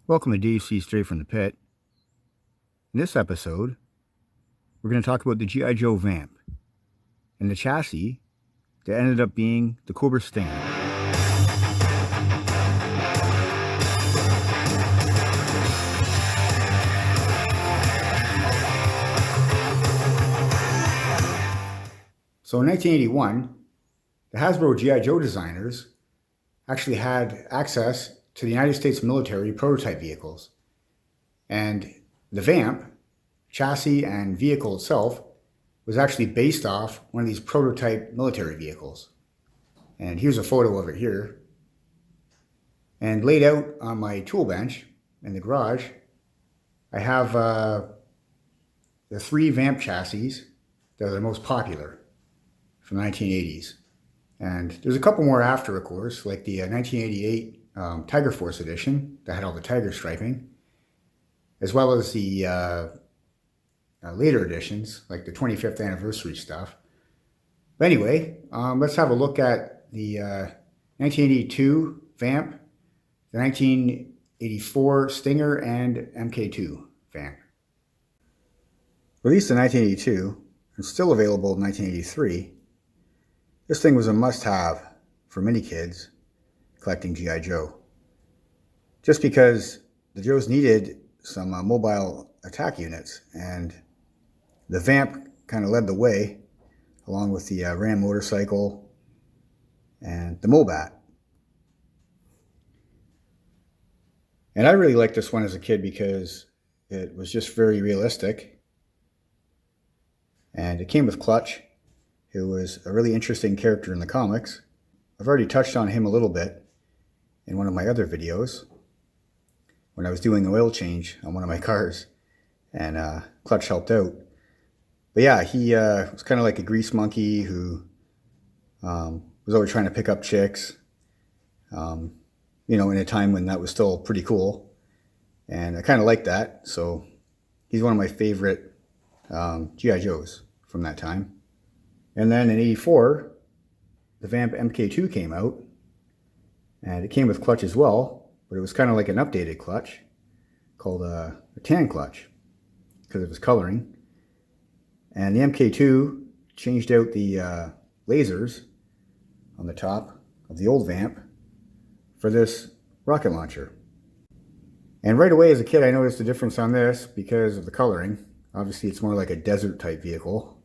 Welcome to DC Straight from the Pit. In this episode, we're going to talk about the G.I.Joe Vamp and the chassis that ended up being the Cobra Stinger. So in 1981, the Hasbro G.I. Joe designers actually had access to the United States military prototype vehicles. And the Vamp, chassis and vehicle itself, was actually based off one of these prototype military vehicles. And here's a photo of it here. And laid out on my tool bench in the garage, I have the three Vamp chassis that are the most popular from the 1980s. And there's a couple more after, of course, like the 1988 Tiger Force edition that had all the tiger striping, as well as the later editions, like the 25th anniversary stuff. But anyway, let's have a look at the 1982 Vamp, the 1984 Stinger, and MK2 Vamp. Released in 1982 and still available in 1983, this thing was a must-have for many kids collecting G.I. Joe. Just because the Joes needed some mobile attack units, and the Vamp kind of led the way, along with the Ram motorcycle and the Mobat. And I really liked this one as a kid because it was just very realistic, and it came with Clutch, who was a really interesting character in the comics. I've already touched on him a little bit in one of my other videos when I was doing an oil change on one of my cars, and Clutch helped out. But yeah, he was kind of like a grease monkey who was always trying to pick up chicks, in a time when that was still pretty cool. And I kind of like that, so he's one of my favorite G.I. Joes from that time. And then in 84, the Vamp MKII came out, and it came with Clutch as well, but it was kind of like an updated Clutch called a tan Clutch because of his coloring. And the MK2 changed out the lasers on the top of the old Vamp for this rocket launcher. And right away as a kid I noticed the difference on this because of the coloring. Obviously it's more like a desert type vehicle.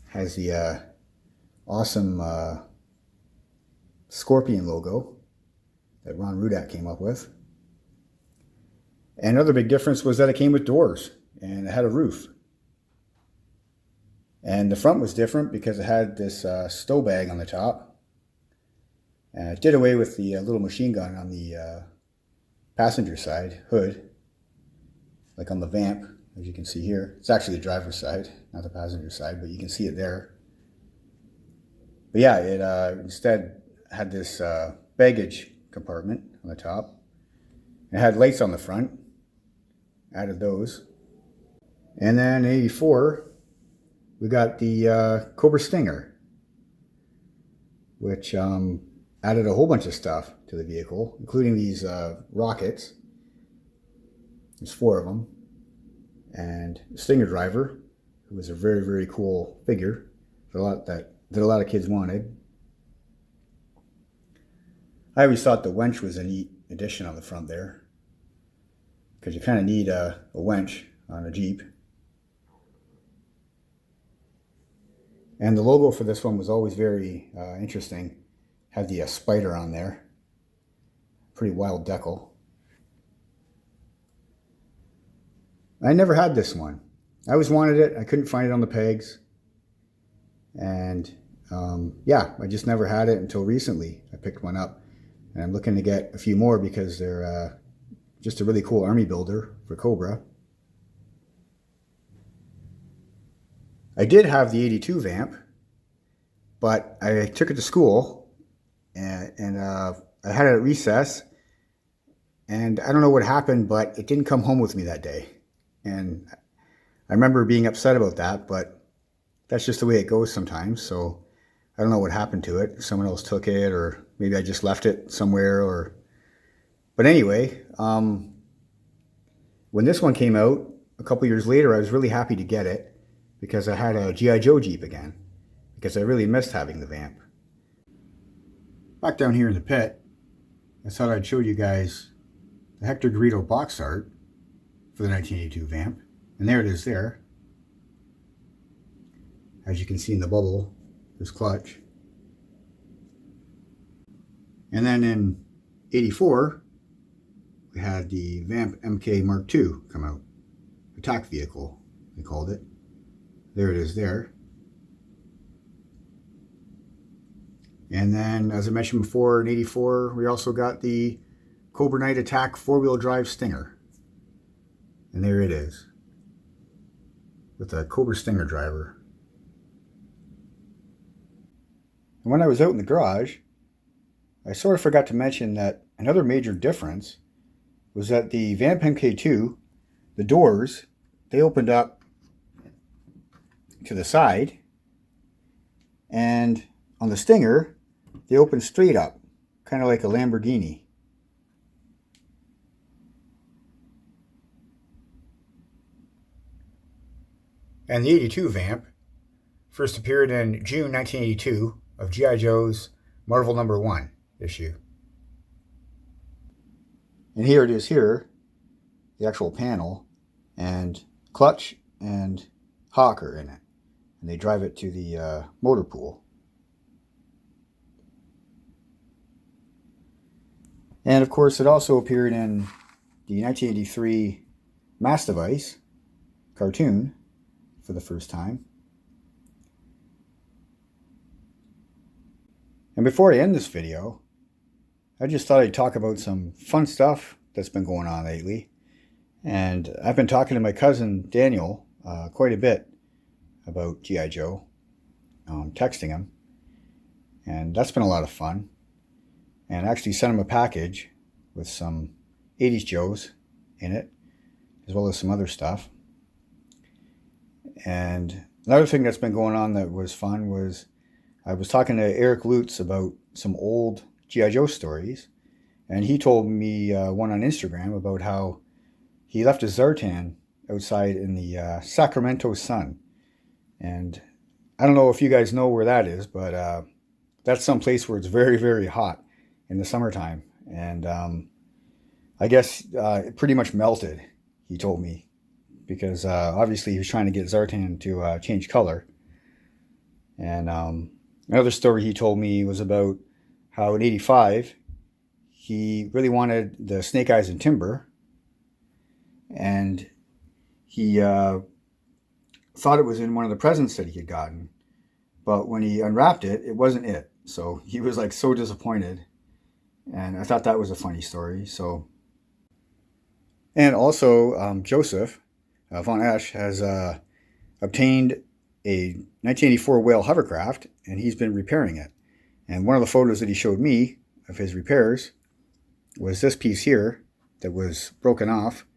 Has the awesome Scorpion logo that Ron Rudat came up with. And another big difference was that it came with doors and it had a roof. And the front was different because it had this stow bag on the top. And it did away with the little machine gun on the passenger side hood, like on the Vamp, as you can see here. It's actually the driver's side, not the passenger side, but you can see it there. But yeah, it instead had this baggage compartment on the top. It had lights on the front, added those. And then in 84, we got the Cobra Stinger, which added a whole bunch of stuff to the vehicle, including these rockets. There's 4 of them. And the Stinger driver, who was a very, very cool figure that a lot of kids wanted. I always thought the wench was a neat addition on the front there, because you kind of need a wench on a Jeep. And the logo for this one was always very interesting. Had the spider on there. Pretty wild decal. I never had this one. I always wanted it. I couldn't find it on the pegs. And I just never had it until recently. I picked one up. And I'm looking to get a few more because they're just a really cool army builder for Cobra. I did have the 82 Vamp, but I took it to school and I had it at recess. And I don't know what happened, but it didn't come home with me that day. And I remember being upset about that, but that's just the way it goes sometimes. So I don't know what happened to it. Someone else took it, or maybe I just left it somewhere. But anyway, When this one came out a couple years later, I was really happy to get it because I had a G.I. Joe Jeep again, because I really missed having the Vamp. Back down here in the pit, I thought I'd show you guys the Hector Garrido box art for the 1982 Vamp. And there it is there. As you can see in the bubble, there's clutch. And then in 84, we had the Vamp MKII Mark II come out. Attack vehicle, they called it. There it is there. And then, as I mentioned before, in 84, we also got the Cobra Night Attack four-wheel drive Stinger. And there it is, with a Cobra Stinger driver. And when I was out in the garage, I sort of forgot to mention that another major difference was that the Vamp MKII, the doors, they opened up to the side, and on the Stinger, they opened straight up, kind of like a Lamborghini. And the 82 Vamp first appeared in June 1982 of G.I. Joe's Marvel #1 issue. And here it is here, the actual panel, and Clutch and Hawk are in it. And they drive it to the motor pool. And of course it also appeared in the 1983 Mass Device cartoon for the first time. And before I end this video, I just thought I'd talk about some fun stuff that's been going on lately. And I've been talking to my cousin Daniel quite a bit about G.I. Joe, texting him. And that's been a lot of fun. And I actually sent him a package with some 80s Joes in it, as well as some other stuff. And another thing that's been going on that was fun was I was talking to Eric Lutz about some old G.I. Joe stories, and he told me one on Instagram about how he left his Zartan outside in the Sacramento sun. And I don't know if you guys know where that is, but that's some place where it's very, very hot in the summertime. And I guess it pretty much melted, he told me, because obviously he was trying to get Zartan to change color. And another story he told me was about how in 85 he really wanted the Snake Eyes and Timber, and he thought it was in one of the presents that he had gotten, but when he unwrapped it, it wasn't it. So he was like so disappointed, and I thought that was a funny story. So, and also Joseph Von Esch has obtained a 1984 Whale hovercraft, and he's been repairing it. And one of the photos that he showed me of his repairs was this piece here that was broken off,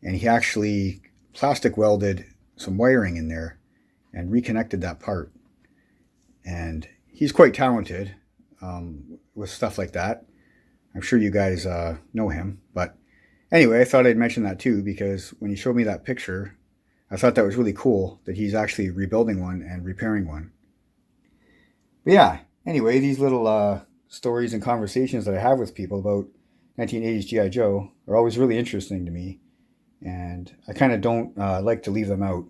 and he actually plastic welded some wiring in there and reconnected that part. And he's quite talented with stuff like that. I'm sure you guys know him. But anyway, I thought I'd mention that too, because when he showed me that picture, I thought that was really cool that he's actually rebuilding one and repairing one. But yeah, anyway, these little stories and conversations that I have with people about 1980s G.I. Joe are always really interesting to me. And I kind of don't like to leave them out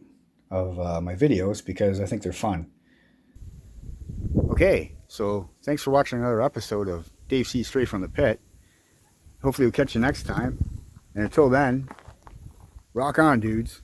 of my videos because I think they're fun. Okay, so thanks for watching another episode of Dave C. Straight from the Pit. Hopefully we'll catch you next time. And until then, rock on, dudes.